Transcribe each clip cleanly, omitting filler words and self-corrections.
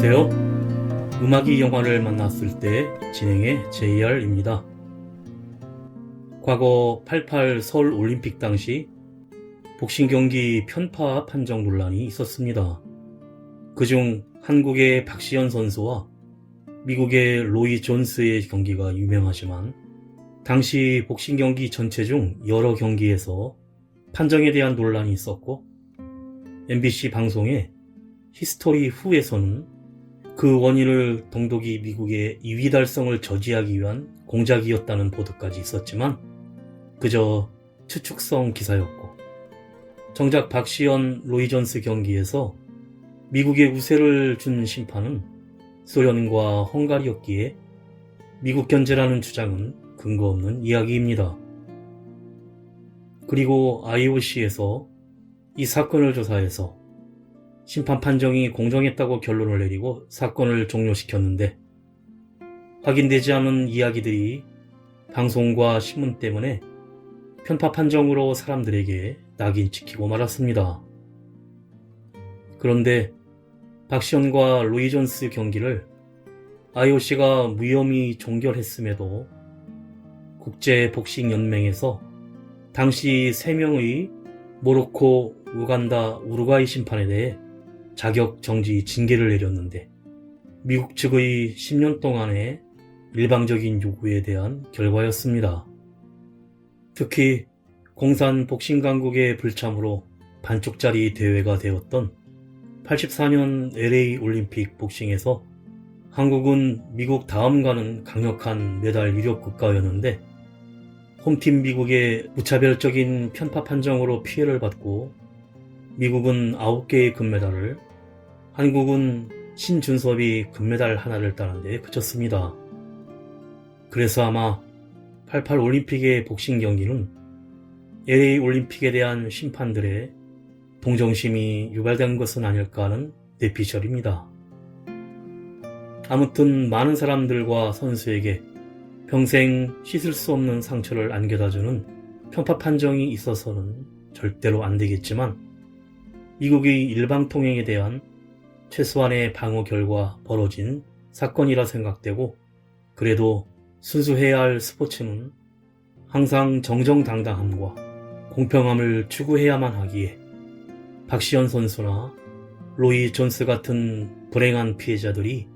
안녕하세요. 음악이 영화를 만났을 때 진행의 JR입니다. 과거 88 서울 올림픽 당시 복싱 경기 편파 판정 논란이 있었습니다. 그중 한국의 박시현 선수와 미국의 로이 존스의 경기가 유명하지만 당시 복싱 경기 전체 중 여러 경기에서 판정에 대한 논란이 있었고 MBC 방송의 히스토리 후에서는 그 원인을 동독이 미국의 2위 달성을 저지하기 위한 공작이었다는 보도까지 있었지만 그저 추측성 기사였고, 정작 박시현 로이 존스 경기에서 미국의 우세를 준 심판은 소련과 헝가리였기에 미국 견제라는 주장은 근거 없는 이야기입니다. 그리고 IOC에서 이 사건을 조사해서 심판 판정이 공정했다고 결론을 내리고 사건을 종료시켰는데, 확인되지 않은 이야기들이 방송과 신문 때문에 편파 판정으로 사람들에게 낙인 찍히고 말았습니다. 그런데 박시현과 로이 존스 경기를 IOC가 무혐의 종결했음에도 국제복싱연맹에서 당시 3명의 모로코, 우간다, 우루과이 심판에 대해 자격 정지 징계를 내렸는데, 미국 측의 10년 동안의 일방적인 요구에 대한 결과였습니다. 특히 공산 복싱 강국의 불참으로 반쪽짜리 대회가 되었던 84년 LA 올림픽 복싱에서 한국은 미국 다음 가는 강력한 메달 유력 국가였는데, 홈팀 미국의 무차별적인 편파 판정으로 피해를 받고 미국은 9개의 금메달을, 한국은 신준섭이 금메달 하나를 따는 데 그쳤습니다. 그래서 아마 88 올림픽의 복싱 경기는 LA 올림픽에 대한 심판들의 동정심이 유발된 것은 아닐까 하는 뇌피셜입니다. 아무튼 많은 사람들과 선수에게 평생 씻을 수 없는 상처를 안겨다주는 편파 판정이 있어서는 절대로 안 되겠지만, 미국의 일방통행에 대한 최소한의 방어 결과 벌어진 사건이라 생각되고, 그래도 순수해야 할 스포츠는 항상 정정당당함과 공평함을 추구해야만 하기에 박시현 선수나 로이 존스 같은 불행한 피해자들이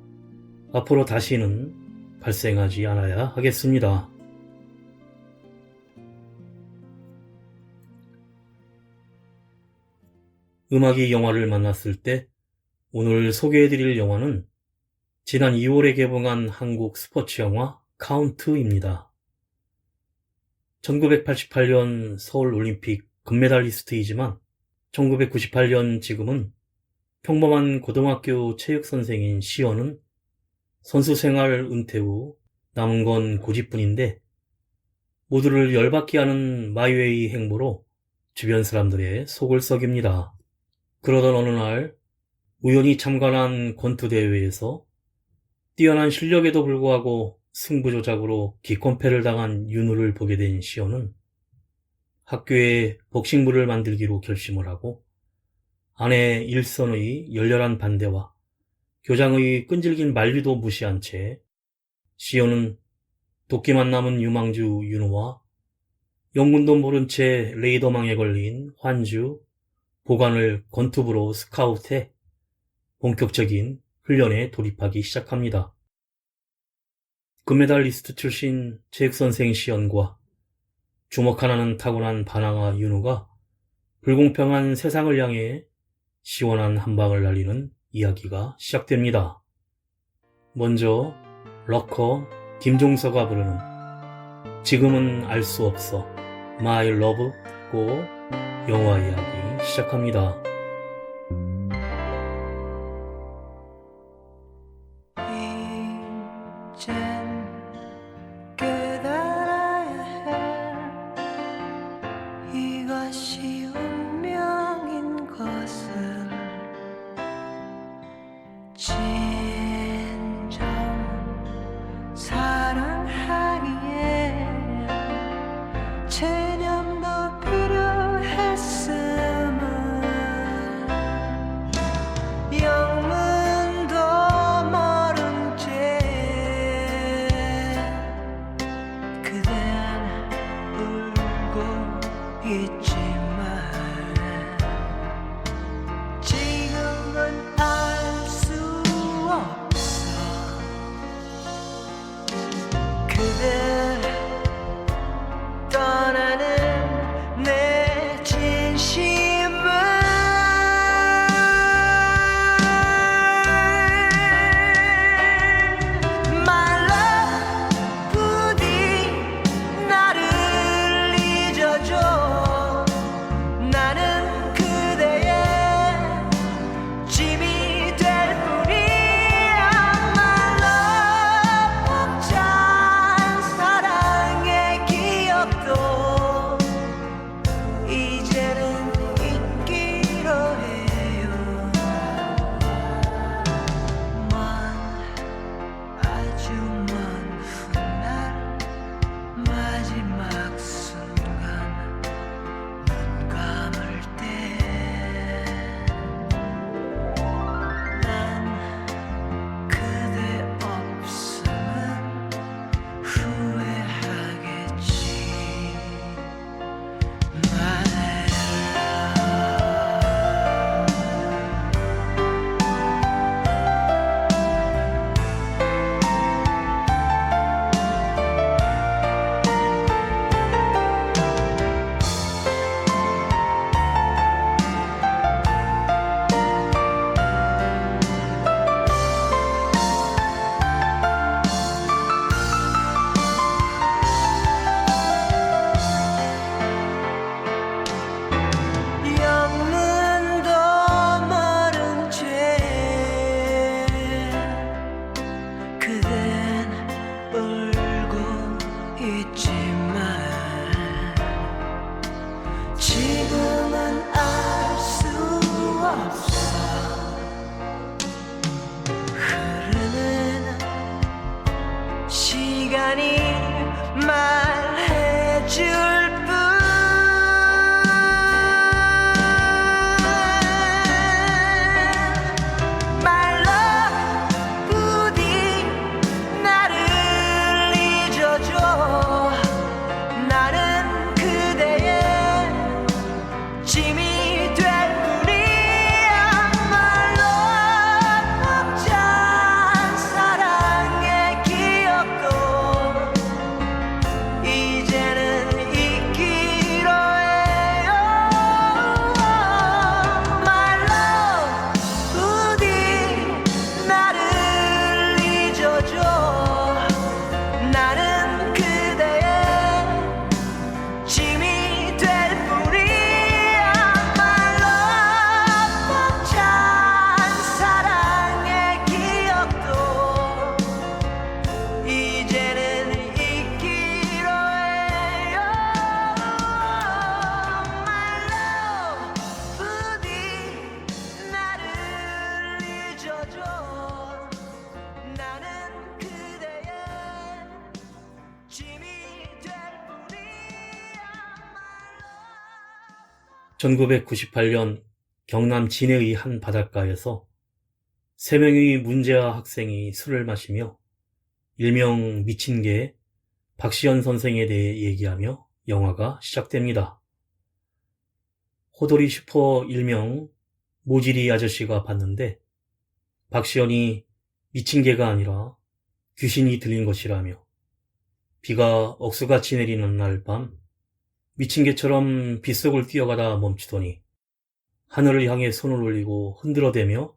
앞으로 다시는 발생하지 않아야 하겠습니다. 음악이 영화를 만났을 때 오늘 소개해드릴 영화는 지난 2월에 개봉한 한국 스포츠 영화 카운트입니다. 1988년 서울 올림픽 금메달리스트이지만 1998년 지금은 평범한 고등학교 체육선생인 시연은 선수 생활 은퇴 후 남은 건 고집뿐인데, 모두를 열받게 하는 마이웨이 행보로 주변 사람들의 속을 썩입니다. 그러던 어느 날 우연히 참관한 권투대회에서 뛰어난 실력에도 불구하고 승부조작으로 기권패를 당한 윤우를 보게 된 시연은 학교에 복싱부를 만들기로 결심을 하고, 아내 일선의 열렬한 반대와 교장의 끈질긴 만류도 무시한 채 시연은 도끼만 남은 유망주 윤우와 영문도 모른 채 레이더망에 걸린 환주, 보관을 권투부로 스카우트해 본격적인 훈련에 돌입하기 시작합니다. 금메달리스트 출신 체육선생 시연과 주먹 하나는 타고난 바나나 윤우가 불공평한 세상을 향해 시원한 한방을 날리는 이야기가 시작됩니다. 먼저 럭커 김종서가 부르는 지금은 알 수 없어 My Love 듣고 영화 이야기 시작합니다. 이젠 깨달아야 해 이것이 운명인 것을 진정 사랑하기에 체념도 필요했음을 1998년 경남 진해의 한 바닷가에서 3명의 문제아 학생이 술을 마시며 일명 미친 개 박시연 선생에 대해 얘기하며 영화가 시작됩니다. 호돌이 슈퍼 일명 모지리 아저씨가 봤는데 박시연이 미친 개가 아니라 귀신이 들린 것이라며 비가 억수같이 내리는 날 밤 미친 개처럼 빗속을 뛰어가다 멈추더니 하늘을 향해 손을 올리고 흔들어대며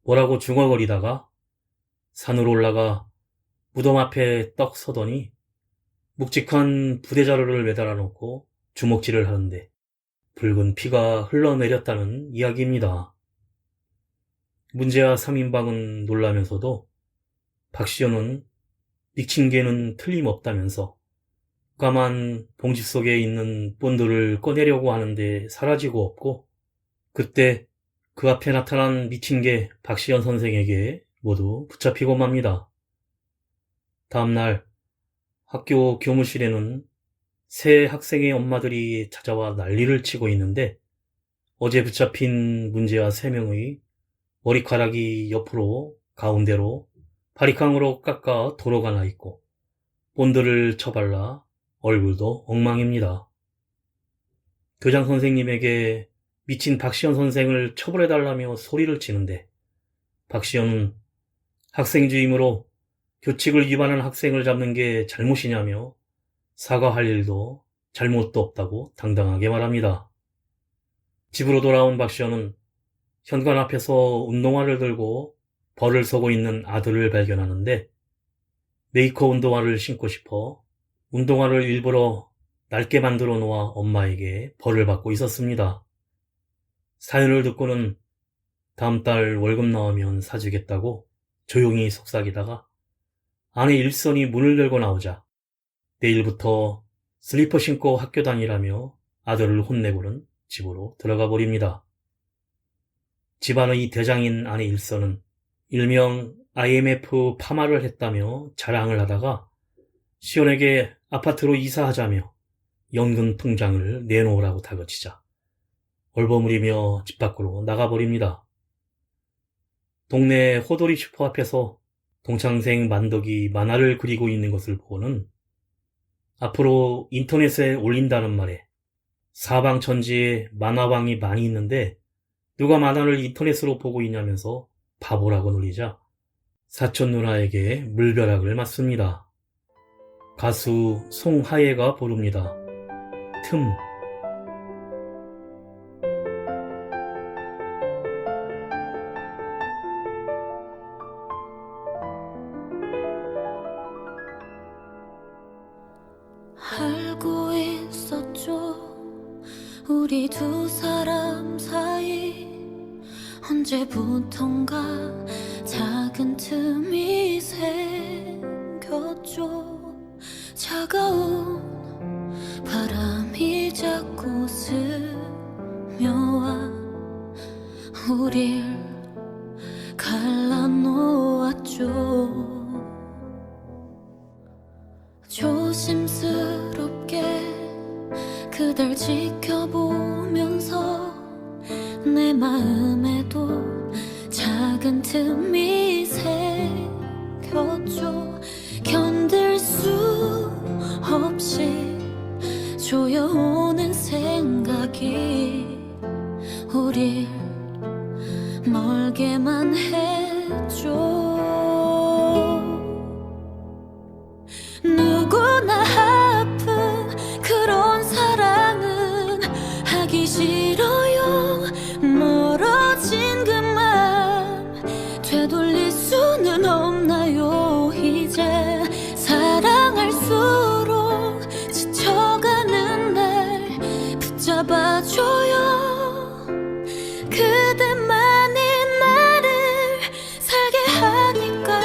뭐라고 중얼거리다가 산으로 올라가 무덤 앞에 떡 서더니 묵직한 부대자루를 매달아 놓고 주먹질을 하는데 붉은 피가 흘러내렸다는 이야기입니다. 문제아 3인방은 놀라면서도 박시연은 미친 개는 틀림없다면서 까만 봉지 속에 있는 본드를 꺼내려고 하는데 사라지고 없고 그때 그 앞에 나타난 미친 개 박시연 선생에게 모두 붙잡히고 맙니다. 다음날 학교 교무실에는 세 학생의 엄마들이 찾아와 난리를 치고 있는데 어제 붙잡힌 문제아 3명의 머리카락이 옆으로 가운데로 바리캉으로 깎아 도로가 나 있고 본드를 쳐발라 얼굴도 엉망입니다. 교장 선생님에게 미친 박시연 선생을 처벌해달라며 소리를 치는데 박시연은 학생 주임으로 규칙을 위반한 학생을 잡는 게 잘못이냐며 사과할 일도 잘못도 없다고 당당하게 말합니다. 집으로 돌아온 박시연은 현관 앞에서 운동화를 들고 벌을 서고 있는 아들을 발견하는데 메이커 운동화를 신고 싶어 운동화를 일부러 낡게 만들어 놓아 엄마에게 벌을 받고 있었습니다. 사연을 듣고는 다음 달 월급 나오면 사주겠다고 조용히 속삭이다가 아내 일선이 문을 열고 나오자 내일부터 슬리퍼 신고 학교 다니라며 아들을 혼내고는 집으로 들어가 버립니다. 집안의 대장인 아내 일선은 일명 IMF 파마를 했다며 자랑을 하다가 시연에게 아파트로 이사하자며 연금 통장을 내놓으라고 다그치자 얼버무리며 집 밖으로 나가버립니다. 동네 호돌이 슈퍼 앞에서 동창생 만덕이 만화를 그리고 있는 것을 보고는 앞으로 인터넷에 올린다는 말에 사방천지에 만화방이 많이 있는데 누가 만화를 인터넷으로 보고 있냐면서 바보라고 놀리자 사촌 누나에게 물벼락을 맞습니다. 가수 송하예가 부릅니다. 틈. 알고 있었죠. 우리 두 사람 사이 언제부턴가 작은 틈이 생겼죠. 차가운 바람이 자꾸 스며와 우릴 갈라놓았죠. 조심스럽게 그댈 지켜보면서 내 마음에도 작은 틈이 생겼죠. 견딜 수 없이 조여오는 생각이 우릴 멀게만 했죠. 누구나 아픈 그런 사랑은 하기 싫어요. 멀어진 그 맘 되돌릴 수는 없나요. 이제 사랑할수록 지쳐가는 날 붙잡아줘요. 그대만이 나를 살게 하니까.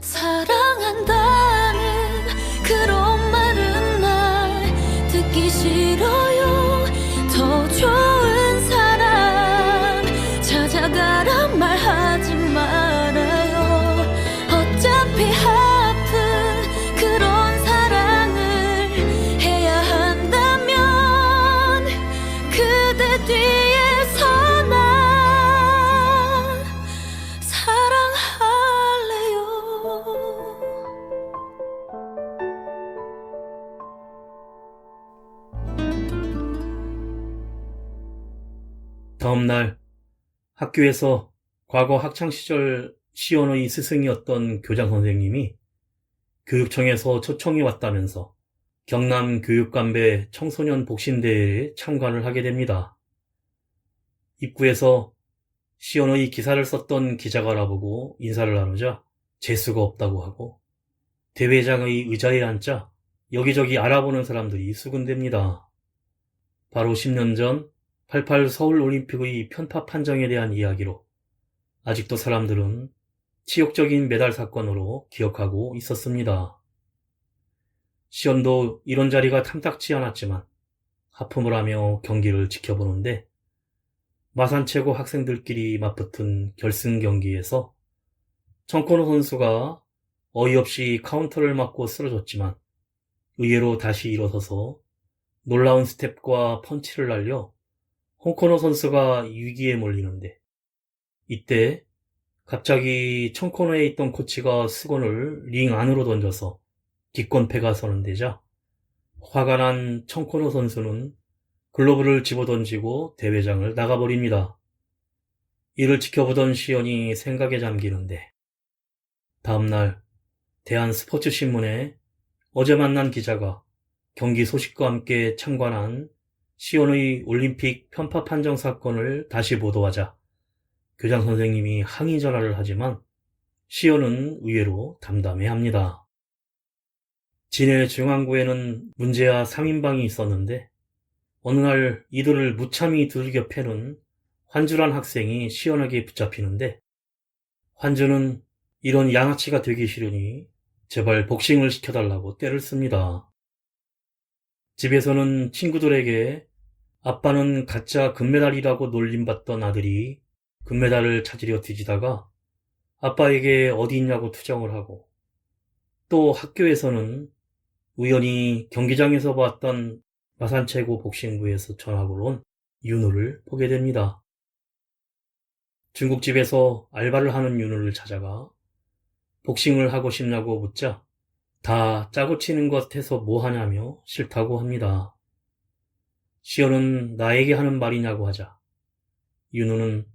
사랑한다는 그런 말은 날 듣기 싫어요. 더 좋은 사람 찾아가란 말하지 말아요. 어차피 아픈 그런 사랑을 해야 한다면 그대 뒤에서 난 사랑할래요. 다음 날 학교에서 과거 학창시절 시연의 스승이었던 교장 선생님이 교육청에서 초청이 왔다면서 경남 교육감배 청소년 복신대회에 참관을 하게 됩니다. 입구에서 시연의 기사를 썼던 기자가 알아보고 인사를 나누자 재수가 없다고 하고 대회장의 의자에 앉자 여기저기 알아보는 사람들이 수군댑니다. 바로 10년 전 88 서울올림픽의 편파 판정에 대한 이야기로 아직도 사람들은 치욕적인 메달 사건으로 기억하고 있었습니다. 시연도 이런 자리가 탐탁치 않았지만 하품을 하며 경기를 지켜보는데 마산최고 학생들끼리 맞붙은 결승 경기에서 청코노 선수가 어이없이 카운터를 맞고 쓰러졌지만 의외로 다시 일어서서 놀라운 스텝과 펀치를 날려 홍코노 선수가 위기에 몰리는데 이때 갑자기 청코노에 있던 코치가 수건을 링 안으로 던져서 뒷건패가 서는 데자 화가 난 청코노 선수는 글러브를 집어던지고 대회장을 나가버립니다. 이를 지켜보던 시연이 생각에 잠기는데 다음날 대한스포츠신문에 어제 만난 기자가 경기 소식과 함께 참관한 시연의 올림픽 편파 판정 사건을 다시 보도하자 교장 선생님이 항의 전화를 하지만 시연은 의외로 담담해합니다. 진해 중앙구에는 문제아 3인방이 있었는데 어느 날 이들을 무참히 두들겨 패는 환주란 학생이 시연에게 붙잡히는데 환주는 이런 양아치가 되기 싫으니 제발 복싱을 시켜달라고 떼를 씁니다. 집에서는 친구들에게 아빠는 가짜 금메달이라고 놀림받던 아들이 금메달을 찾으려 뒤지다가 아빠에게 어디 있냐고 투정을 하고 또 학교에서는 우연히 경기장에서 봤던 마산최고 복싱부에서 전학을 온 윤우를 보게 됩니다. 중국집에서 알바를 하는 윤우를 찾아가 복싱을 하고 싶냐고 묻자 다 짜고 치는 것 해서 뭐 하냐며 싫다고 합니다. 시연은 나에게 하는 말이냐고 하자 윤우는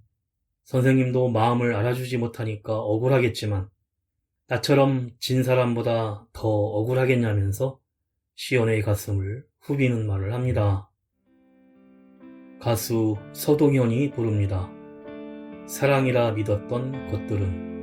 선생님도 마음을 알아주지 못하니까 억울하겠지만 나처럼 진 사람보다 더 억울하겠냐면서 시연의 가슴을 후비는 말을 합니다. 가수 서동현이 부릅니다. 사랑이라 믿었던 것들은.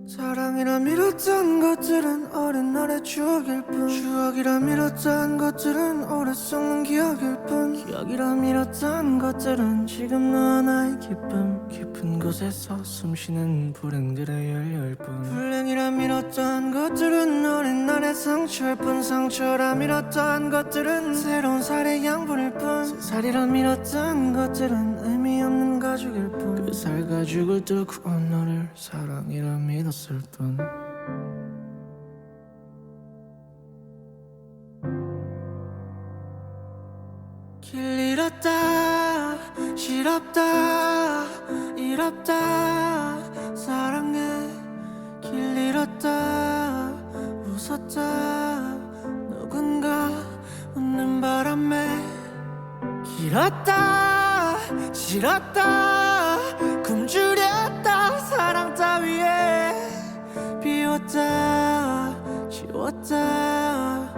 사랑이라 믿었던 것들은 어린 날의 추억일 뿐 추억이라 믿었던 것들은 오래 썩는 기억일 뿐 기억이라 믿었던 것들은 지금 너와 나의 기쁨 깊은 곳에서 숨쉬는 불행들의 열렬 뿐 불행이라 믿었던 것들은 어린 날의 상처일 뿐 상처라 믿었던 것들은 새로운 살의 양분일 뿐 살이라 믿었던 것들은 의미 없는 가죽일 뿐 그 살 가죽을 뚫고 너를 사랑이라 믿었을 뿐 길 잃었다 싫었다 잃었다 사랑해 길 잃었다 웃었다 누군가 웃는 바람에 길었다 싫었다 굶주렸다 사랑 따위에 비웠다 지웠다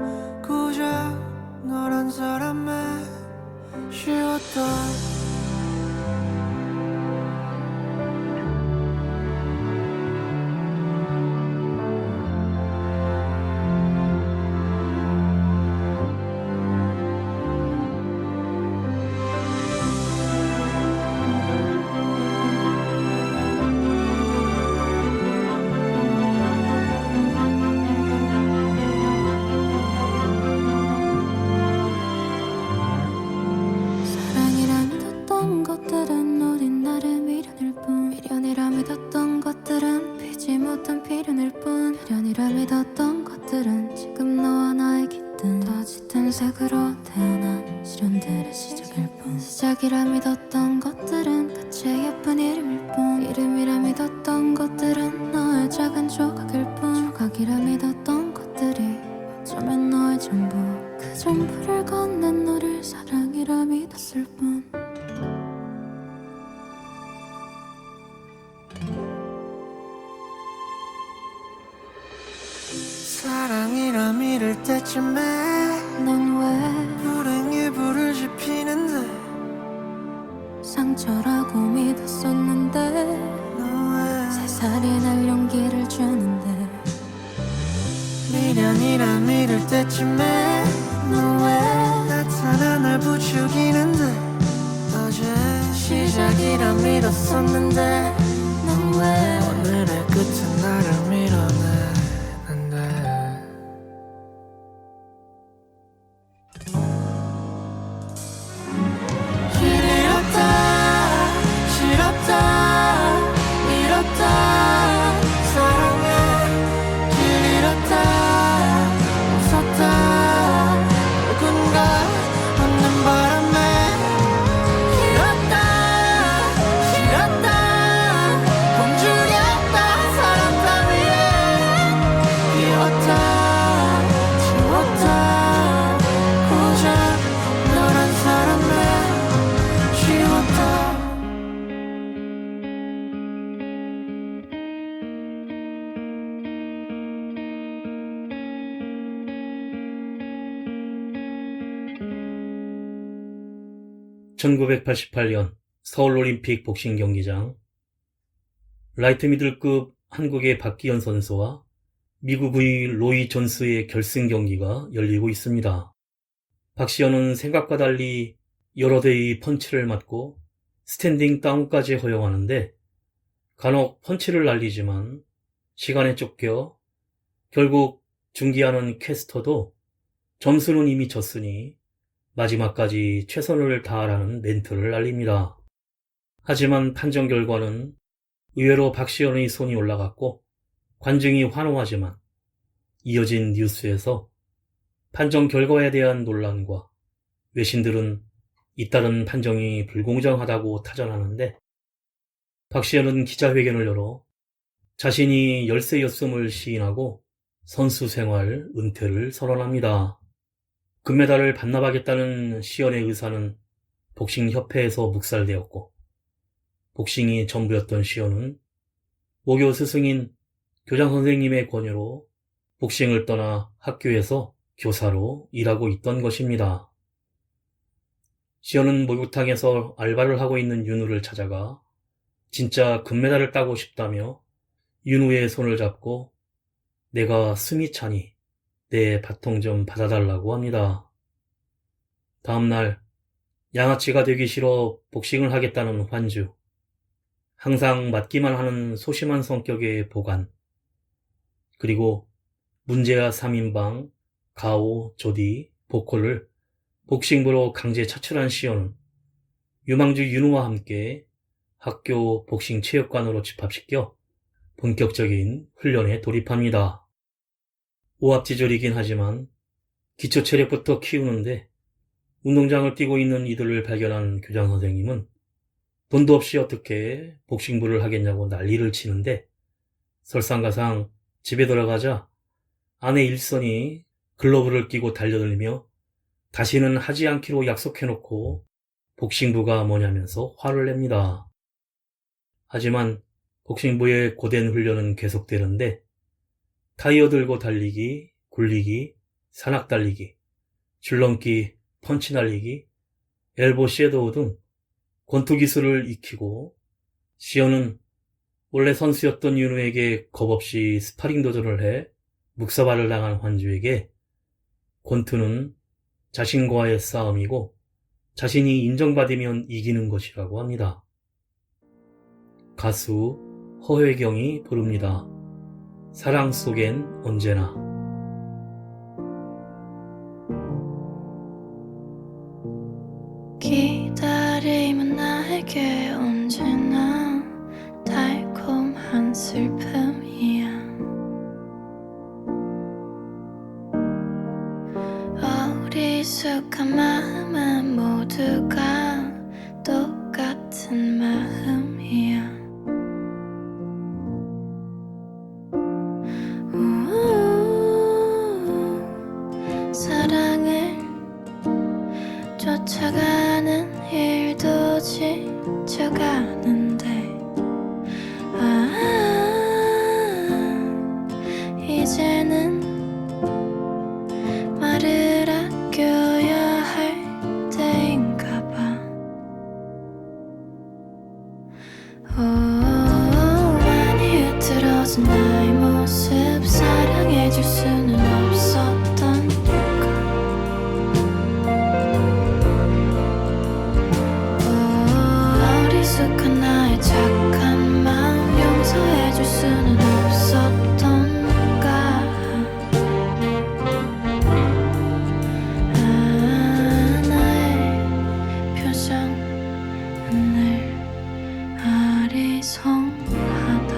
고작 너란 사람에 쉬었다 시작이라 믿었던 것들은 끝의 예쁜 이름일 뿐 이름이라 믿었던 것들은 너의 작은 조각일 뿐 조각이라 믿었던 것들이 어쩌면 너의 전부 그 전부를 건넨 너를 사랑이라 믿었을 뿐 사랑이라 믿을 때쯤에 넌 왜 불행에 불을 지피는데 상처라고 믿었었는데 너왜 살살이 날 용기를 주는데 미련이라 믿을 때쯤에 너 왜 나타나 날 부추기는데 어제 시작이라 믿었었는데 넌 왜 오늘의 끝은 나를 밀어내는데 길 잃었다 싫었다 잃었다 사랑해 길 잃었다 웃었다 누군가 없는 바람에 길었다 싫었다 굶주렸다 사람 따위에 비웠다 지웠다 고작 너란 사람에 지웠다 (1988년) 서울올림픽 복싱 경기장. 라이트 미들급 한국의 박기현 선수와 미국의 로이 존스의 결승 경기가 열리고 있습니다. 박시현은 생각과 달리 여러 대의 펀치를 맞고 스탠딩 다운까지 허용하는데 간혹 펀치를 날리지만 시간에 쫓겨 결국 중계하는 캐스터도 점수는 이미 졌으니 마지막까지 최선을 다하라는 멘트를 날립니다. 하지만 판정 결과는 의외로 박시현의 손이 올라갔고 관중이 환호하지만 이어진 뉴스에서 판정 결과에 대한 논란과 외신들은 잇따른 판정이 불공정하다고 타전하는데 박시현은 기자회견을 열어 자신이 열세였음을 시인하고 선수 생활 은퇴를 선언합니다. 금메달을 반납하겠다는 시연의 의사는 복싱협회에서 묵살되었고 복싱이 전부였던 시연은 모교 스승인 교장 선생님의 권유로 복싱을 떠나 학교에서 교사로 일하고 있던 것입니다. 시연은 목욕탕에서 알바를 하고 있는 윤우를 찾아가 진짜 금메달을 따고 싶다며 윤우의 손을 잡고 내가 숨이 차니 내 바통 좀 받아달라고 합니다. 다음날 양아치가 되기 싫어 복싱을 하겠다는 환주, 항상 맞기만 하는 소심한 성격의 보간, 그리고 문제아 3인방, 가오, 조디, 보컬을 복싱부로 강제 차출한 시연은 유망주 윤우와 함께 학교 복싱 체육관으로 집합시켜 본격적인 훈련에 돌입합니다. 오합지졸이긴 하지만 기초 체력부터 키우는데 운동장을 뛰고 있는 이들을 발견한 교장 선생님은 돈도 없이 어떻게 복싱부를 하겠냐고 난리를 치는데 설상가상 집에 들어가자 아내 일선이 글러브를 끼고 달려들며 다시는 하지 않기로 약속해놓고 복싱부가 뭐냐면서 화를 냅니다. 하지만 복싱부의 고된 훈련은 계속되는데 타이어 들고 달리기, 굴리기, 산악 달리기, 줄넘기, 펀치 날리기, 엘보 섀도우 등 권투 기술을 익히고 시연은 원래 선수였던 윤우에게 겁없이 스파링 도전을 해 묵사발을 당한 환주에게 권투는 자신과의 싸움이고 자신이 인정받으면 이기는 것이라고 합니다. 가수 허회경이 부릅니다. 사랑 속엔 언제나. 기다림은 나에게 언제나 달콤한 슬픔이야. 어리숙한 마음은 모두가 하는 일도 지쳐가는데 이제는 말을 아껴야 할 때인가봐. 많이 흐트러진 나의 모습 사랑해줄 수는 없었던 어리숙한 나의 착한 마음 용서해줄 수는 없었던가. 나의 표정은 늘 아리송하다.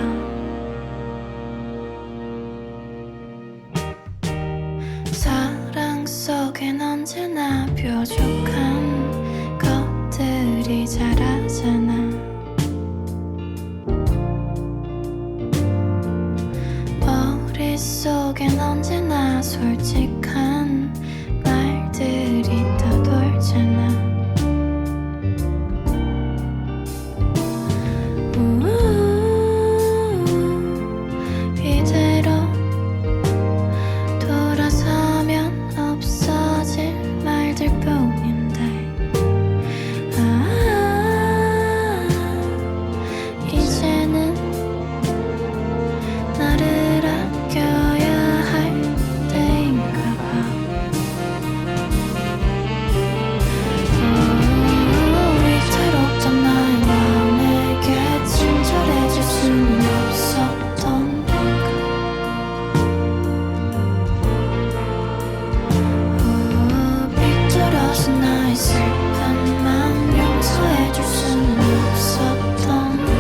사랑 속엔 언제나 뾰족한 것들이 자라잖아. 머릿속엔 언제나 솔직한 말들이 떠돌잖아. 이대로 돌아서면 없어질 말들 뿐인데 이제는 나를 아껴야 할 때인가봐. 위태롭던 나의 마음에게 친절해질 수는 없었던가. 삐뚤어진 나의 슬픈 맘 용서해줄 수는 없었던가.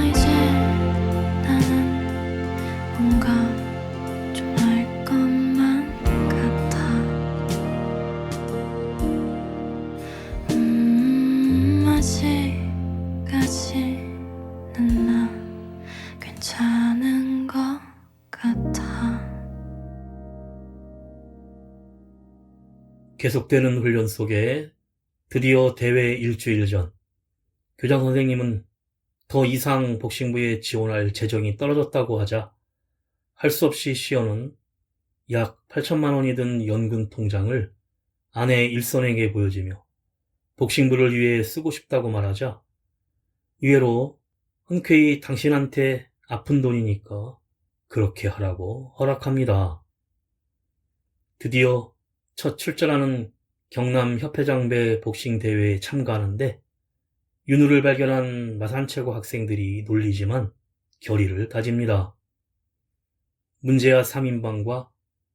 이제 나는 뭔가 좀 알 것만 같아. 아직까지는 나 괜찮은 것 같아. 계속되는 훈련 속에 드디어 대회 일주일 전 교장 선생님은 더 이상 복싱부에 지원할 재정이 떨어졌다고 하자 할 수 없이 시연은 약 8천만 원이 든 연금 통장을 아내 일선에게 보여주며 복싱부를 위해 쓰고 싶다고 말하자 이외로 흔쾌히 당신한테 아픈 돈이니까 그렇게 하라고 허락합니다. 드디어 첫 출전하는 경남 협회장배 복싱 대회에 참가하는데 윤우를 발견한 마산최고 학생들이 놀리지만 결의를 다집니다. 문제아 3인방과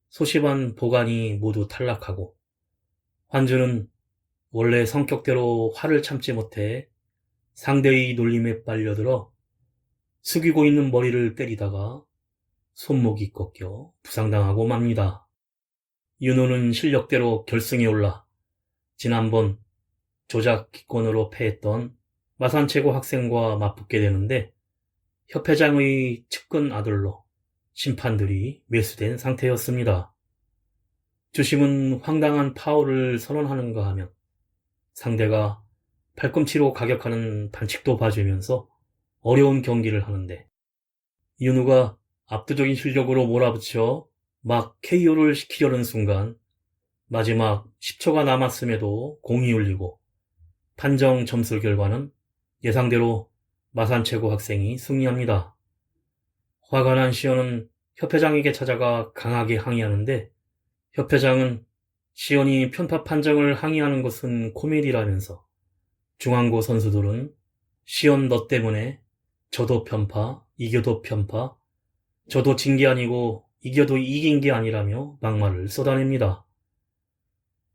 소시반 보관이 모두 탈락하고 환주는 원래 성격대로 화를 참지 못해 상대의 놀림에 빨려들어 숙이고 있는 머리를 때리다가 손목이 꺾여 부상당하고 맙니다. 윤호는 실력대로 결승에 올라 지난번 조작 기권으로 패했던 마산최고 학생과 맞붙게 되는데 협회장의 측근 아들로 심판들이 매수된 상태였습니다. 주심은 황당한 파울을 선언하는가 하면 상대가 팔꿈치로 가격하는 반칙도 봐주면서 어려운 경기를 하는데 윤우가 압도적인 실력으로 몰아붙여 막 KO를 시키려는 순간 마지막 10초가 남았음에도 공이 울리고 판정 점수 결과는 예상대로 마산최고 학생이 승리합니다. 화가 난 시연은 협회장에게 찾아가 강하게 항의하는데 협회장은 시연이 편파 판정을 항의하는 것은 코미디라면서 중앙고 선수들은 시연 너 때문에 져도 편파, 이겨도 편파, 져도 진 게 아니고 이겨도 이긴 게 아니라며 막말을 쏟아냅니다.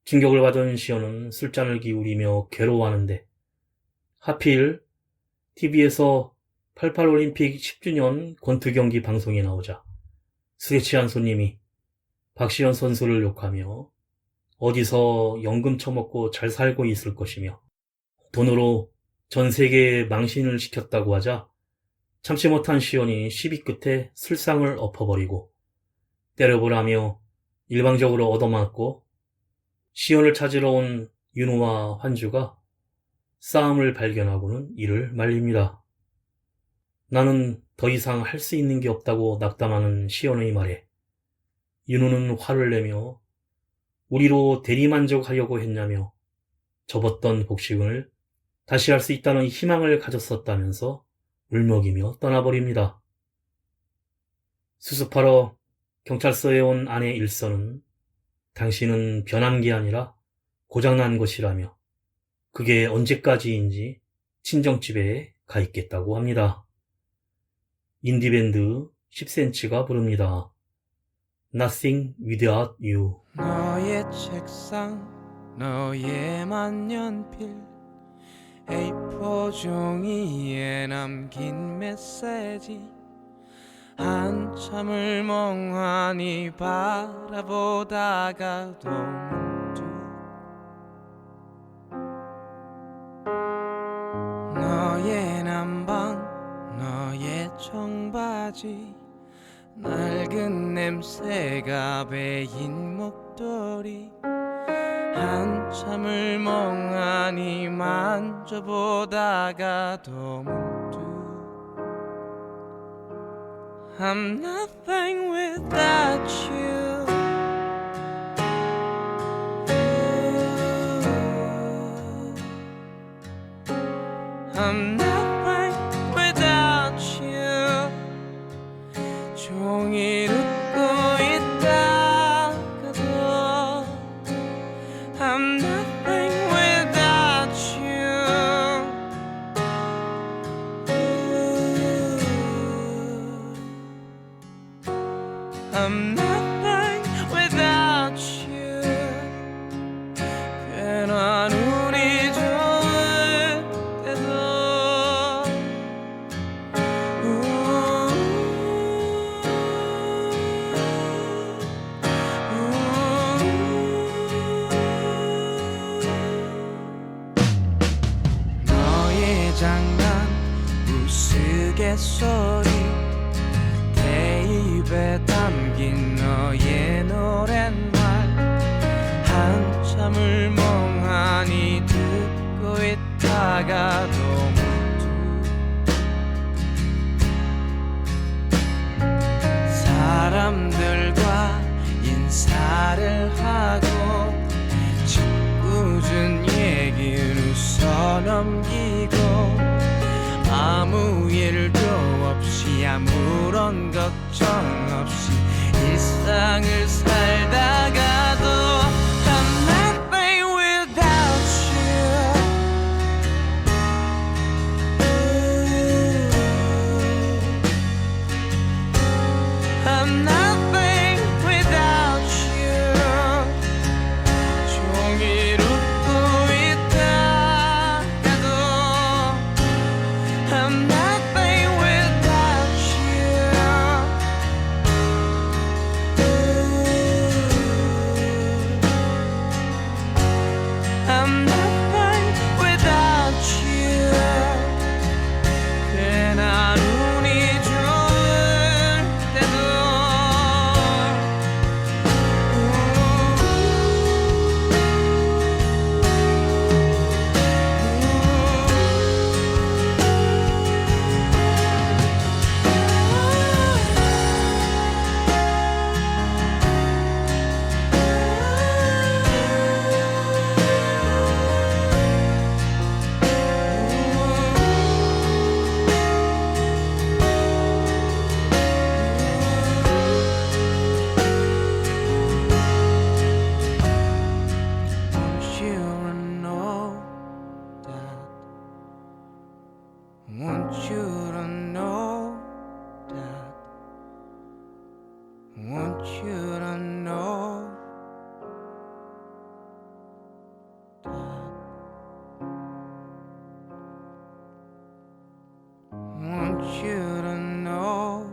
충격을 받은 시연은 술잔을 기울이며 괴로워하는데 하필 TV에서 88올림픽 10주년 권투 경기 방송에 나오자 술에 취한 손님이 박시현 선수를 욕하며 어디서 연금 처먹고 잘 살고 있을 것이며 돈으로 전 세계에 망신을 시켰다고 하자 참지 못한 시연이 시비 끝에 술상을 엎어버리고 때려보라며 일방적으로 얻어맞고 시연을 찾으러 온 윤호와 환주가 싸움을 발견하고는 이를 말립니다. 나는 더 이상 할 수 있는 게 없다고 낙담하는 시연의 말에 윤호는 화를 내며 우리로 대리만족하려고 했냐며 접었던 복식을 다시 할 수 있다는 희망을 가졌었다면서 울먹이며 떠나버립니다. 수습하러 경찰서에 온 아내 일선은 당신은 변한 게 아니라 고장난 것이라며 그게 언제까지인지 친정집에 가 있겠다고 합니다. 인디밴드 10cm가 부릅니다. Nothing without you. 너의 책상 너의 만년필 A4 종이에 남긴 메시지 한참을 멍하니 바라보다가도 문득 너의 난방 너의 청바지 낡은 냄새가 배인 목도리 한참을 멍하니 만져보다가도 문득 I'm nothing without you I'm nothing without you 종일 웃고 있다가도 I'm nothing without you I'm nothing without you 괜한 운이 좋을 때도 너의 장난 우스갯소리 테이프에 담긴 너의 노랫말 한참을 멍하니 듣고 있다가도 문득 사람들과 인사를 하고 짓궂은 얘기를 웃어 넘기고 아무 일도 없이 아무런 걱정 없이 일상을 살다가도 I'm nothing without you I'm nothing without you 종일 웃고 있다가도 I'm nothing without you I'm nothing without you 괜한 운이 좋을 때도 Want you to know that Want you to know that Want you to know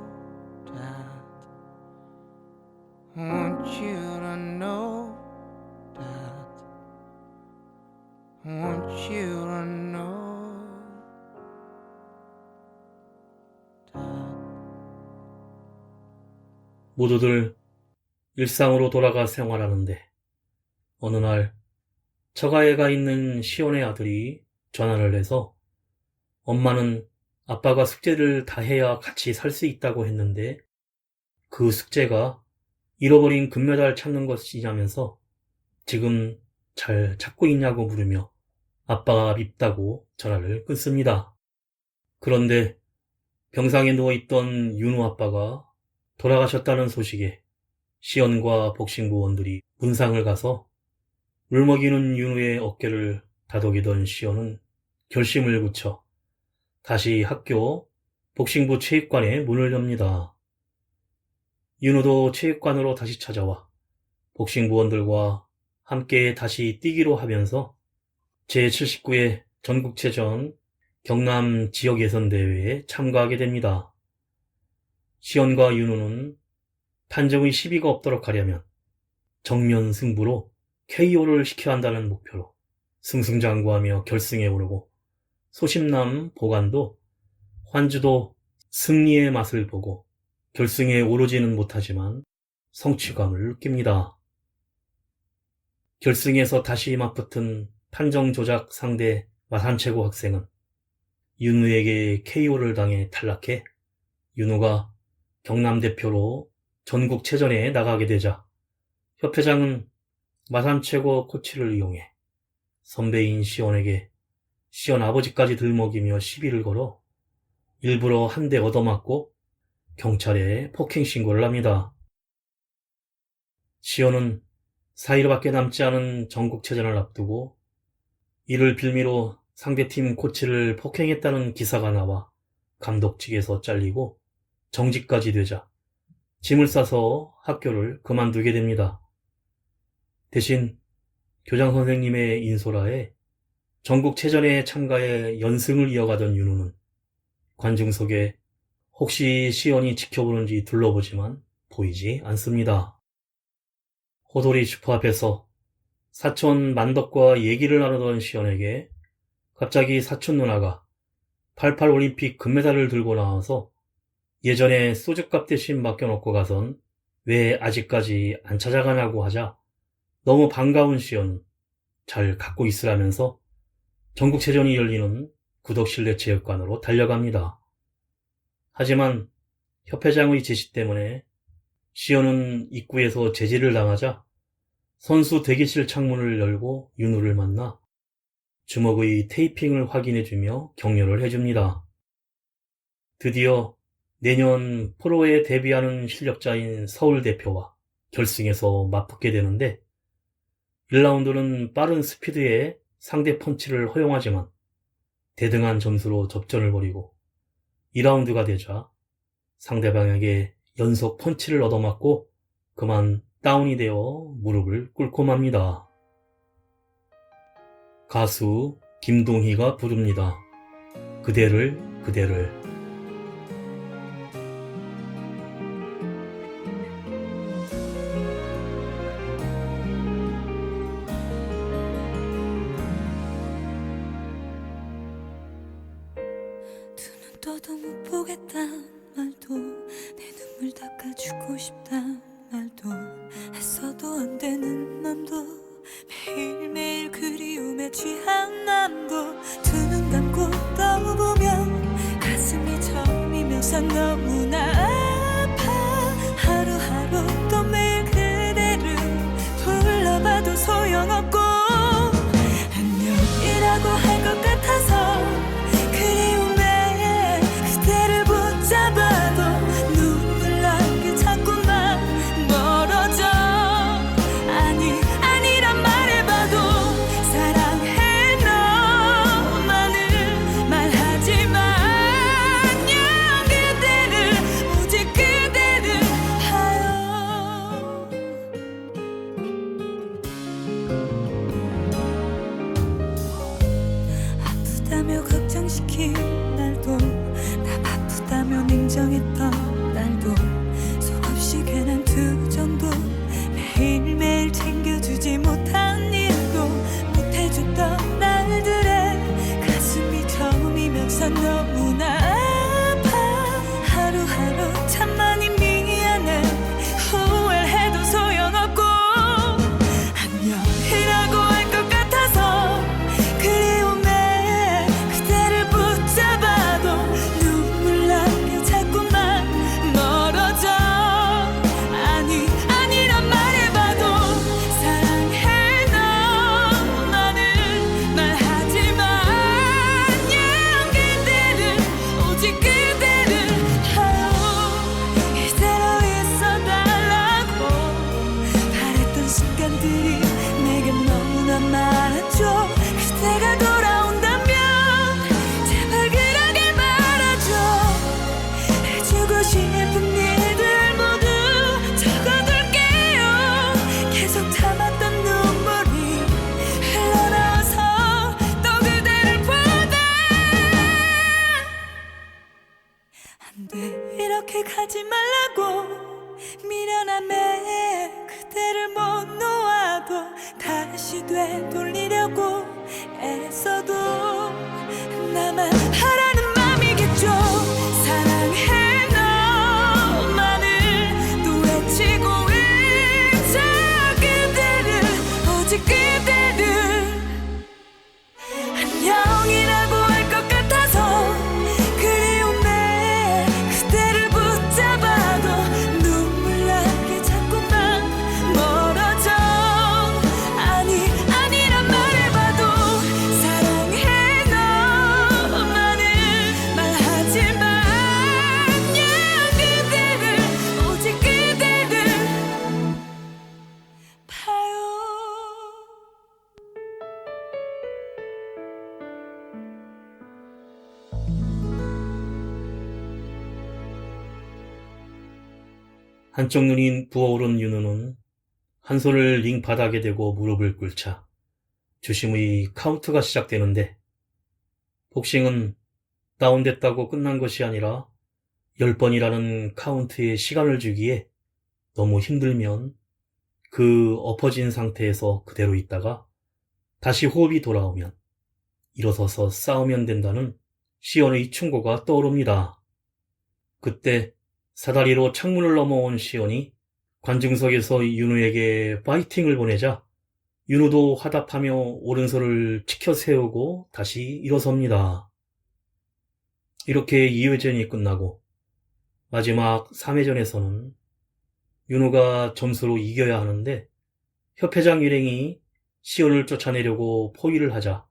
that Want you to know that Want you to know 모두들 일상으로 돌아가 생활하는데 어느 날 처가에 있는 시온의 아들이 전화를 해서 엄마는 아빠가 숙제를 다 해야 같이 살 수 있다고 했는데 그 숙제가 잃어버린 금메달 찾는 것이냐면서 지금 잘 찾고 있냐고 물으며 아빠가 밉다고 전화를 끊습니다. 그런데 병상에 누워있던 윤우 아빠가 돌아가셨다는 소식에 시연과 복싱부원들이 문상을 가서 울먹이는 윤우의 어깨를 다독이던 시연은 결심을 굳혀 다시 학교 복싱부 체육관에 문을 엽니다. 윤우도 체육관으로 다시 찾아와 복싱부원들과 함께 다시 뛰기로 하면서 제79회 전국체전 경남 지역 예선대회에 참가하게 됩니다. 시연과 윤우는 판정의 시비가 없도록 하려면 정면 승부로 KO를 시켜야 한다는 목표로 승승장구하며 결승에 오르고 소심남 보관도 환주도 승리의 맛을 보고 결승에 오르지는 못하지만 성취감을 느낍니다. 결승에서 다시 맞붙은 판정 조작 상대 마산최고 학생은 윤우에게 KO를 당해 탈락해 윤우가 경남대표로 전국체전에 나가게 되자 협회장은 마산최고 코치를 이용해 선배인 시연에게 시연 아버지까지 들먹이며 시비를 걸어 일부러 한 대 얻어맞고 경찰에 폭행 신고를 합니다. 시연은 4일밖에 남지 않은 전국체전을 앞두고 이를 빌미로 상대팀 코치를 폭행했다는 기사가 나와 감독직에서 잘리고 정직까지 되자 짐을 싸서 학교를 그만두게 됩니다. 대신 교장 선생님의 인솔하에 전국체전에 참가해 연승을 이어가던 윤우는 관중석에 혹시 시연이 지켜보는지 둘러보지만 보이지 않습니다. 호돌이 슈퍼 앞에서 사촌 만덕과 얘기를 나누던 시연에게 갑자기 사촌 누나가 88 올림픽 금메달을 들고 나와서 예전에 소주값 대신 맡겨놓고 가선 왜 아직까지 안 찾아가냐고 하자 너무 반가운 시연은 잘 갖고 있으라면서 전국체전이 열리는 구덕실내체육관으로 달려갑니다. 하지만 협회장의 지시 때문에 시연은 입구에서 제지를 당하자 선수 대기실 창문을 열고 윤우를 만나 주먹의 테이핑을 확인해주며 격려를 해줍니다. 드디어 내년 프로에 데뷔하는 실력자인 서울대표와 결승에서 맞붙게 되는데 1라운드는 빠른 스피드에 상대 펀치를 허용하지만 대등한 점수로 접전을 벌이고 2라운드가 되자 상대방에게 연속 펀치를 얻어맞고 그만 다운이 되어 무릎을 꿇고 맙니다. 가수 김동희가 부릅니다. 그대를 그대를. 두 눈 떠도 못 보겠단 말도 내 눈물 닦아주고 싶단 말도 했어도 안 되는 맘도 매일매일 그리움에 취한 맘도 두 눈 감고 떠보면 가슴이 저리면서 너무나 아파 하루하루 또 매일 그대를 불러봐도 소용없고 안녕이라고 할 것 같아서 그리움에 그대를 붙잡아도 눈물 나게 자꾸만 멀어져 아니란 말해봐도 사랑해 너만을 말하지만 안녕 그대를 오직 그대를 하여 아프다며 걱정시킨 날도 나 바쁘다며 냉정했던 날도 속없이 괜한 투정도 매일매일 챙겨주지 못한 일도 못해줬던 날들에 가슴이 저미면서 너무나 아파 하루하루 참 많이 미안해 후회해도 소용 것들이 내게 너무나 많았죠. 그대가 돌아온다면 제발 그러길 바라죠. 해주고 싶은 일들 모두 적어둘게요. 계속 참았던 눈물이 흘러나와서 또 그대를 보다 안돼 이렇게 가지 말라고. 미련함에 그대를 못 놓아도 다시 되돌리려고 애써도 나만 하라는 맘이겠죠. 사랑해 너만을 또 외치고 있자. 그대를 오직 그대를 안녕이라고 할 것 같아서 그리움에 그대를 붙잡아도 눈물 나게 자꾸만 멀어져. 아니란 말해봐도 사랑해 너만을 말하지만 안녕 그대를 오직 그대를 봐요. 한쪽 눈이 부어오른 윤우는 한 손을 링 바닥에 대고 무릎을 꿇자 주심의 카운트가 시작되는데, 복싱은 다운됐다고 끝난 것이 아니라 10번이라는 카운트에 시간을 주기에 너무 힘들면 그 엎어진 상태에서 그대로 있다가 다시 호흡이 돌아오면 일어서서 싸우면 된다는 시연의 충고가 떠오릅니다. 그때 사다리로 창문을 넘어온 시연이 관중석에서 윤우에게 파이팅을 보내자 윤우도 화답하며 오른손을 치켜 세우고 다시 일어섭니다. 이렇게 2회전이 끝나고 마지막 3회전에서는 윤우가 점수로 이겨야 하는데 협회장 일행이 시연을 쫓아내려고 포위를 하자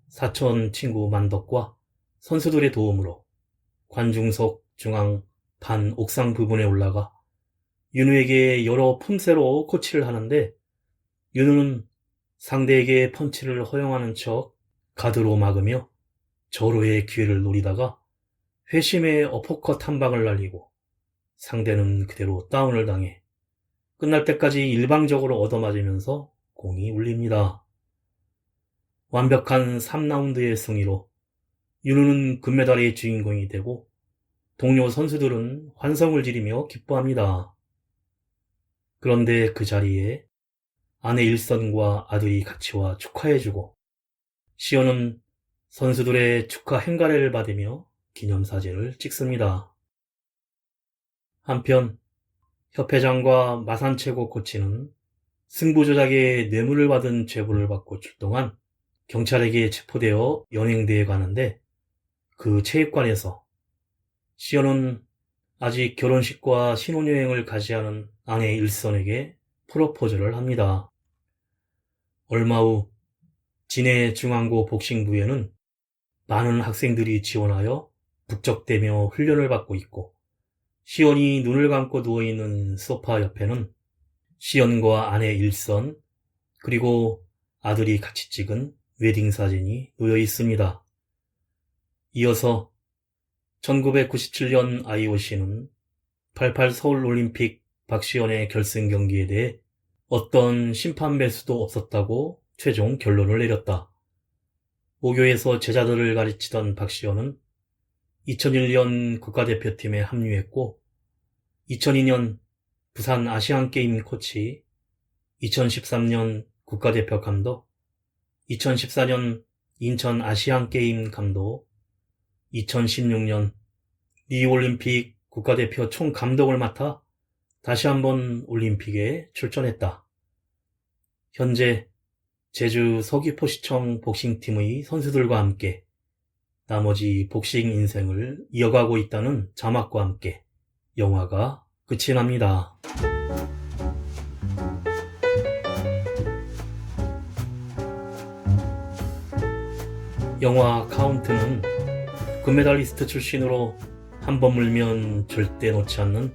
사촌 친구 만덕과 선수들의 도움으로 관중석 중앙 반 옥상 부분에 올라가 윤우에게 여러 품새로 코치를 하는데, 윤우는 상대에게 펀치를 허용하는 척 가드로 막으며 절호의 기회를 노리다가 회심의 어퍼컷 한 방을 날리고 상대는 그대로 다운을 당해 끝날 때까지 일방적으로 얻어맞으면서 공이 울립니다. 완벽한 3라운드의 승리로 윤우는 금메달의 주인공이 되고 동료 선수들은 환성을 지르며 기뻐합니다. 그런데 그 자리에 아내 일선과 아들이 같이 와 축하해주고 시연은 선수들의 축하 행가래를 받으며 기념사진을 찍습니다. 한편 협회장과 마산최고 코치는 승부 조작에 뇌물을 받은 제보를 받고 출동한 경찰에게 체포되어 연행대에 가는데, 그 체육관에서 시연은 아직 결혼식과 신혼여행을 가지 않은 아내 일선에게 프로포즈를 합니다. 얼마 후 진해 중앙고 복싱부에는 많은 학생들이 지원하여 북적대며 훈련을 받고 있고, 시연이 눈을 감고 누워있는 소파 옆에는 시연과 아내 일선 그리고 아들이 같이 찍은 웨딩 사진이 놓여 있습니다. 이어서 1997년 IOC는 88 서울올림픽 박시연의 결승 경기에 대해 어떤 심판 배수도 없었다고 최종 결론을 내렸다. 모교에서 제자들을 가르치던 박시연은 2001년 국가대표팀에 합류했고 2002년 부산 아시안게임 코치, 2013년 국가대표 감독, 2014년 인천 아시안게임 감독, 2016년 리우올림픽 국가대표 총감독을 맡아 다시 한번 올림픽에 출전했다. 현재 제주 서귀포시청 복싱팀의 선수들과 함께 나머지 복싱 인생을 이어가고 있다는 자막과 함께 영화가 끝이 납니다. 영화 카운트는 금메달리스트 출신으로 한 번 물면 절대 놓지 않는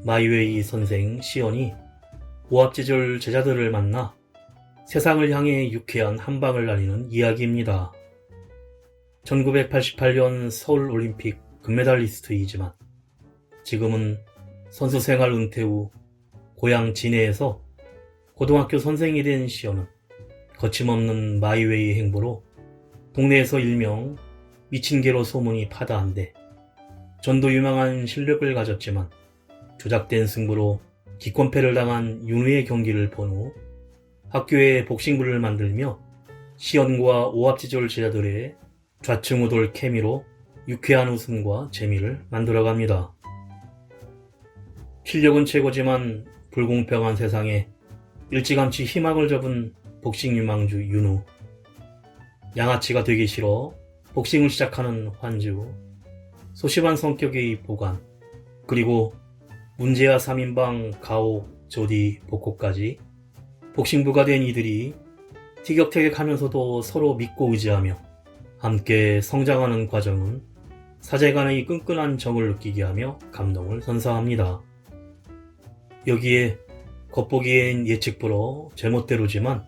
마이웨이 선생 시연이 오합지졸 제자들을 만나 세상을 향해 유쾌한 한방을 날리는 이야기입니다. 1988년 서울올림픽 금메달리스트이지만 지금은 선수 생활 은퇴 후 고향 진해에서 고등학교 선생이 된 시연은 거침없는 마이웨이 행보로 동네에서 일명 미친개로 소문이 파다한데 전도 유망한 실력을 가졌지만 조작된 승부로 기권패를 당한 윤우의 경기를 본 후 학교에 복싱부를 만들며 시연과 오합지졸 제자들의 좌충우돌 케미로 유쾌한 웃음과 재미를 만들어갑니다. 실력은 최고지만 불공평한 세상에 일찌감치 희망을 접은 복싱 유망주 윤우. 양아치가 되기 싫어 복싱을 시작하는 환주. 소심한 성격의 보관. 그리고 문제아 3인방 가오, 조디, 복호까지 복싱부가 된 이들이 티격태격하면서도 서로 믿고 의지하며 함께 성장하는 과정은 사제간의 끈끈한 정을 느끼게 하며 감동을 선사합니다. 여기에 겉보기엔 예측불허 제멋대로지만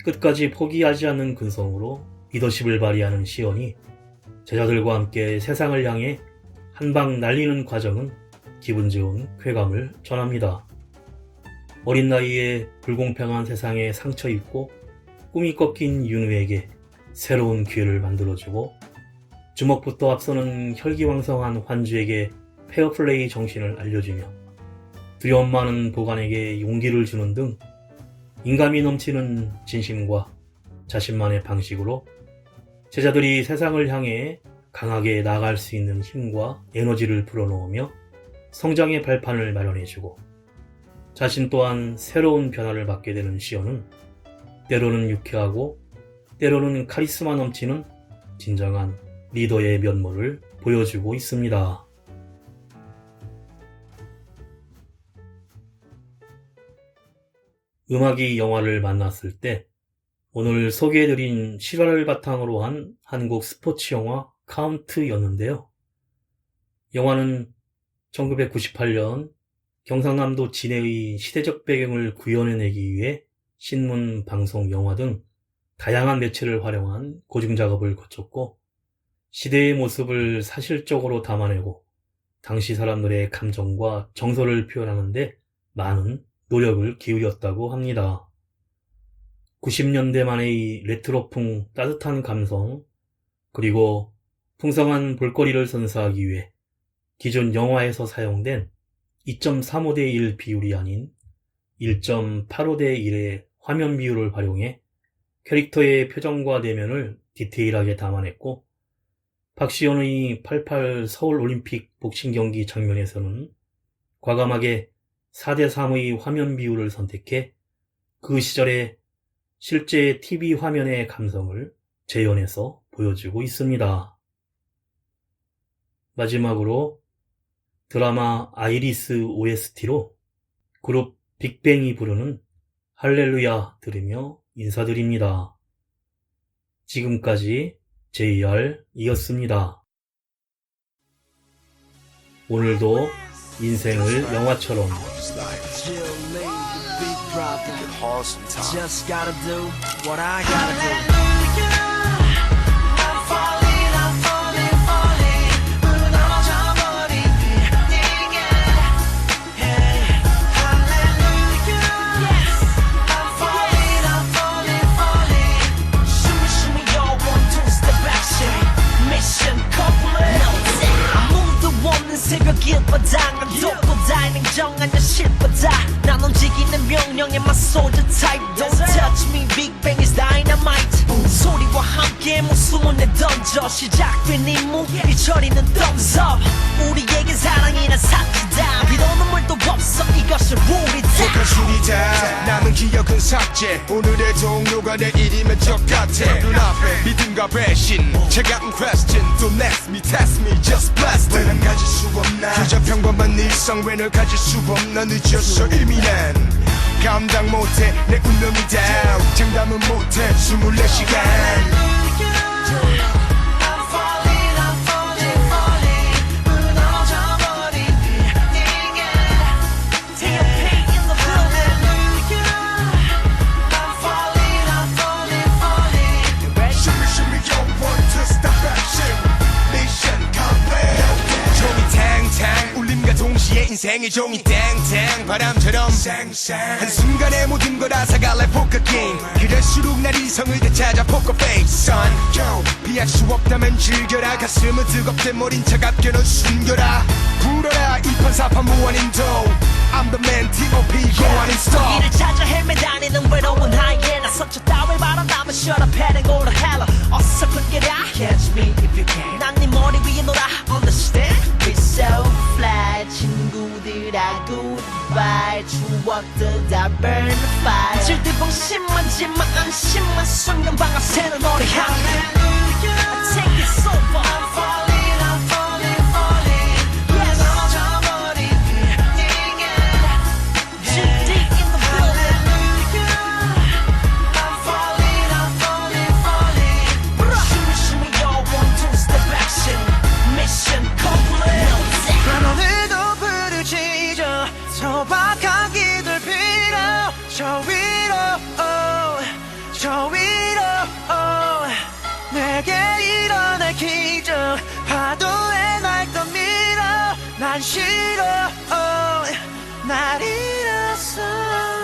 끝까지 포기하지 않는 근성으로 리더십을 발휘하는 시연이 제자들과 함께 세상을 향해 한방 날리는 과정은 기분 좋은 쾌감을 전합니다. 어린 나이에 불공평한 세상에 상처 입고 꿈이 꺾인 윤우에게 새로운 기회를 만들어주고 주먹부터 앞서는 혈기왕성한 환주에게 페어플레이 정신을 알려주며 두려움 많은 보관에게 용기를 주는 등 인감이 넘치는 진심과 자신만의 방식으로 제자들이 세상을 향해 강하게 나아갈 수 있는 힘과 에너지를 불어넣으며 성장의 발판을 마련해주고 자신 또한 새로운 변화를 받게 되는 시연은 때로는 유쾌하고 때로는 카리스마 넘치는 진정한 리더의 면모를 보여주고 있습니다. 음악이 영화를 만났을 때 오늘 소개해드린 실화를 바탕으로 한 한국 스포츠 영화 카운트였는데요. 영화는 1998년 경상남도 진해의 시대적 배경을 구현해내기 위해 신문, 방송, 영화 등 다양한 매체를 활용한 고증작업을 거쳤고 시대의 모습을 사실적으로 담아내고 당시 사람들의 감정과 정서를 표현하는 데 많은 노력을 기울였다고 합니다. 90년대만의 레트로풍 따뜻한 감성 그리고 풍성한 볼거리를 선사하기 위해 기존 영화에서 사용된 2.35대 1 비율이 아닌 1.85대 1의 화면 비율을 활용해 캐릭터의 표정과 내면을 디테일하게 담아냈고 박시연의 88 서울올림픽 복싱 경기 장면에서는 과감하게 4대3의 화면 비율을 선택해 그 시절의 실제 TV 화면의 감성을 재현해서 보여주고 있습니다. 마지막으로 드라마 아이리스 OST로 그룹 빅뱅이 부르는 할렐루야 들으며 인사드립니다. 지금까지 JR이었습니다. 오늘도 인생을 영화처럼 Just gotta do what I gotta do. 바닥은 독보다 냉정한 현실보다 난 움직이는 명령에만 soldier type. Don't touch me, Big Bang is dynamite. 소리와 함께 목숨을 내던져 시작된 임무 일처리는 thumbs up. 우리에게 사랑이란 사치다 비도 눈물도 없어 이것이 룰이다. 독한 술이다 남은 기억은 삭제 오늘의 동료가 내일이면 적같아 눈앞에 믿음과 배신 차가운 question Don't ask me, test me, just blast it. 왜 난 가질 수 없나 그저 평범한 일상 왜 널 가질 수 없나 늦었어 이미 난 감당 못해 내 운명이 down 장담은 못해 24시간 인생의 종이 땡땡 바람처럼 한순간에 모든 걸 앗아갈래 포커 게임 그럴수록 날 이성을 되찾아 포커 페이스 son 피할 수 없다면 즐겨라 가슴은 뜨겁대 머린 차갑게 넌 숨겨라 불어라 이판사판 무한인 도 I'm the man T.O.P. 고안인 star 길을 찾아 헤매다니는 외로운 하이에나 서쳐 따위 바란다면 shut up head and go to hell 어서 끊겨라 Catch me if you can 난 네 머리 위에 놀아 Understand? We so fly 친구들아 goodbye 추억들 다 burn fire 질투봉심하지만 안심한 순간 방아쇠는 노래 Hallelujah Take it so far I'm falling I'm falling falling Yes 넘어져버린 feeling Too deep in the building I'm falling I'm falling falling Shimmy shimmy yo 1, 2 step action Mission complete 난 오늘도 부르짖어 소박한 기들 빌어 저 위로 저 위로 내게 일어날 기적 파도에 날 떠밀어 난 싫어 날 잃었어